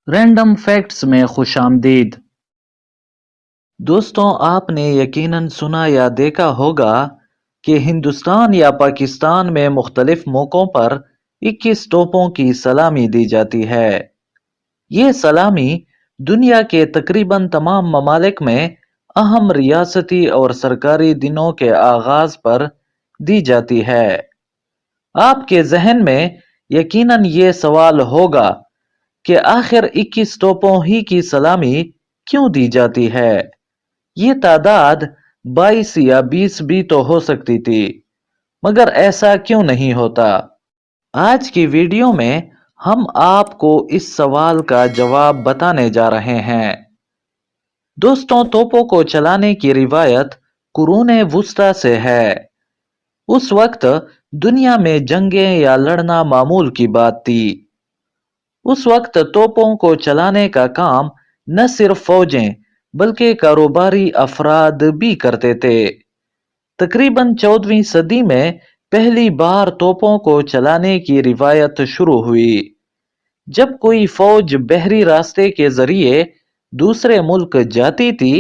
Random facts میں خوش آمدید دوستوں، آپ نے یقیناً سنا یا دیکھا ہوگا کہ ہندوستان یا پاکستان میں مختلف موقعوں پر 21 توپوں کی سلامی دی جاتی ہے۔ یہ سلامی دنیا کے تقریباً تمام ممالک میں اہم ریاستی اور سرکاری دنوں کے آغاز پر دی جاتی ہے۔ آپ کے ذہن میں یقیناً یہ سوال ہوگا کہ آخر 21 توپوں ہی کی سلامی کیوں دی جاتی ہے؟ یہ تعداد 22 یا 20 بھی تو ہو سکتی تھی، مگر ایسا کیوں نہیں ہوتا؟ آج کی ویڈیو میں ہم آپ کو اس سوال کا جواب بتانے جا رہے ہیں۔ دوستوں، توپوں کو چلانے کی روایت قرون وسطیٰ سے ہے۔ اس وقت دنیا میں جنگیں یا لڑنا معمول کی بات تھی۔ اس وقت توپوں کو چلانے کا کام نہ صرف فوجیں بلکہ کاروباری افراد بھی کرتے تھے۔ تقریباً 14ویں صدی میں پہلی بار توپوں کو چلانے کی روایت شروع ہوئی۔ جب کوئی فوج بحری راستے کے ذریعے دوسرے ملک جاتی تھی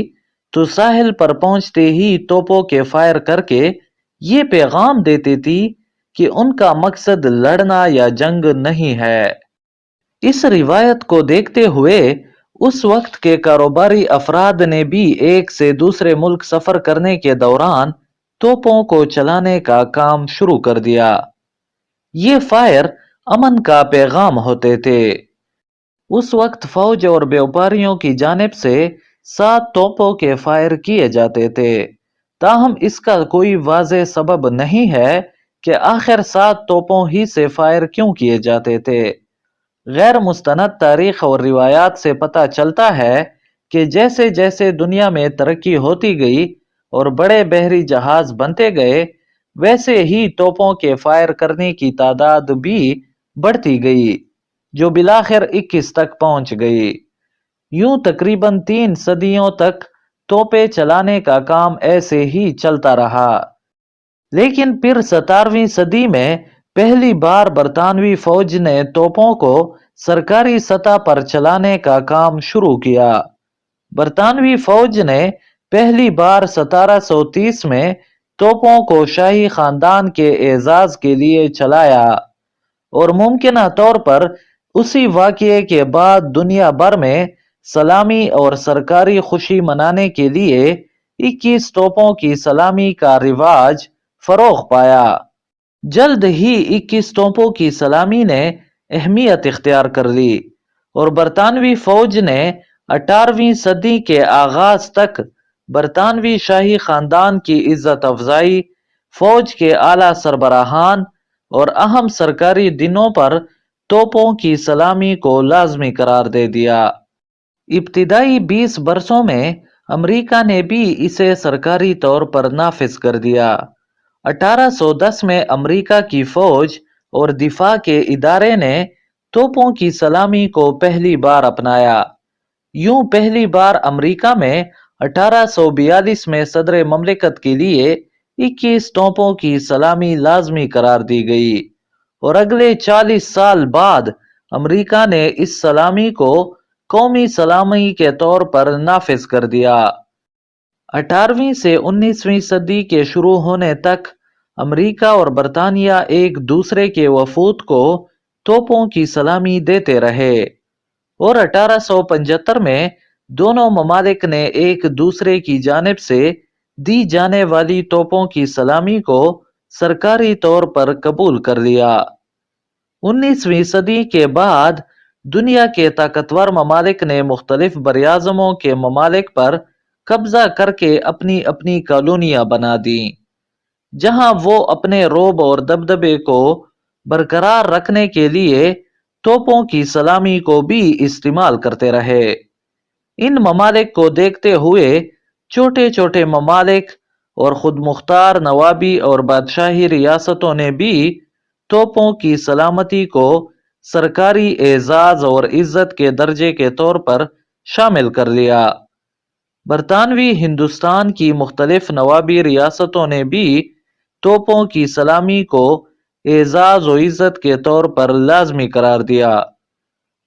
تو ساحل پر پہنچتے ہی توپوں کے فائر کر کے یہ پیغام دیتی تھی کہ ان کا مقصد لڑنا یا جنگ نہیں ہے۔ اس روایت کو دیکھتے ہوئے اس وقت کے کاروباری افراد نے بھی ایک سے دوسرے ملک سفر کرنے کے دوران توپوں کو چلانے کا کام شروع کر دیا۔ یہ فائر امن کا پیغام ہوتے تھے۔ اس وقت فوج اور بیوپاریوں کی جانب سے 7 توپوں کے فائر کیے جاتے تھے، تاہم اس کا کوئی واضح سبب نہیں ہے کہ آخر 7 توپوں ہی سے فائر کیوں کیے جاتے تھے۔ غیر مستند تاریخ اور روایات سے پتہ چلتا ہے کہ جیسے جیسے دنیا میں ترقی ہوتی گئی اور بڑے بحری جہاز بنتے گئے، ویسے ہی توپوں کے فائر کرنے کی تعداد بھی بڑھتی گئی، جو بالآخر 21 تک پہنچ گئی۔ یوں تقریباً 3 صدیوں تک توپیں چلانے کا کام ایسے ہی چلتا رہا۔ لیکن پھر 17ویں صدی میں پہلی بار برطانوی فوج نے توپوں کو سرکاری سطح پر چلانے کا کام شروع کیا۔ برطانوی فوج نے پہلی بار 1730 میں توپوں کو شاہی خاندان کے اعزاز کے لیے چلایا، اور ممکنہ طور پر اسی واقعے کے بعد دنیا بھر میں سلامی اور سرکاری خوشی منانے کے لیے 21 توپوں کی سلامی کا رواج فروغ پایا۔ جلد ہی 21 توپوں کی سلامی نے اہمیت اختیار کر لی، اور برطانوی فوج نے 18ویں صدی کے آغاز تک برطانوی شاہی خاندان کی عزت افزائی، فوج کے اعلیٰ سربراہان اور اہم سرکاری دنوں پر توپوں کی سلامی کو لازمی قرار دے دیا۔ ابتدائی 20 برسوں میں امریکہ نے بھی اسے سرکاری طور پر نافذ کر دیا۔ 1810 میں امریکہ کی فوج اور دفاع کے ادارے نے توپوں کی سلامی کو پہلی بار اپنایا۔ یوں پہلی بار امریکہ میں 1842 میں صدر مملکت کے لیے 21 توپوں کی سلامی لازمی قرار دی گئی، اور اگلے 40 سال بعد امریکہ نے اس سلامی کو قومی سلامی کے طور پر نافذ کر دیا۔ 18ویں سے 19ویں صدی کے شروع ہونے تک امریکہ اور برطانیہ ایک دوسرے کے وفود کو توپوں کی سلامی دیتے رہے، اور 1875 میں دونوں ممالک نے ایک دوسرے کی جانب سے دی جانے والی توپوں کی سلامی کو سرکاری طور پر قبول کر لیا۔ 19ویں صدی کے بعد دنیا کے طاقتور ممالک نے مختلف براعظموں کے ممالک پر قبضہ کر کے اپنی اپنی کالونیاں بنا دیں، جہاں وہ اپنے رعب اور دبدبے کو برقرار رکھنے کے لیے توپوں کی سلامی کو بھی استعمال کرتے رہے۔ ان ممالک کو دیکھتے ہوئے چھوٹے چھوٹے ممالک اور خود مختار نوابی اور بادشاہی ریاستوں نے بھی توپوں کی سلامتی کو سرکاری اعزاز اور عزت کے درجے کے طور پر شامل کر لیا۔ برطانوی ہندوستان کی مختلف نوابی ریاستوں نے بھی توپوں کی سلامی کو اعزاز و عزت کے طور پر لازمی قرار دیا۔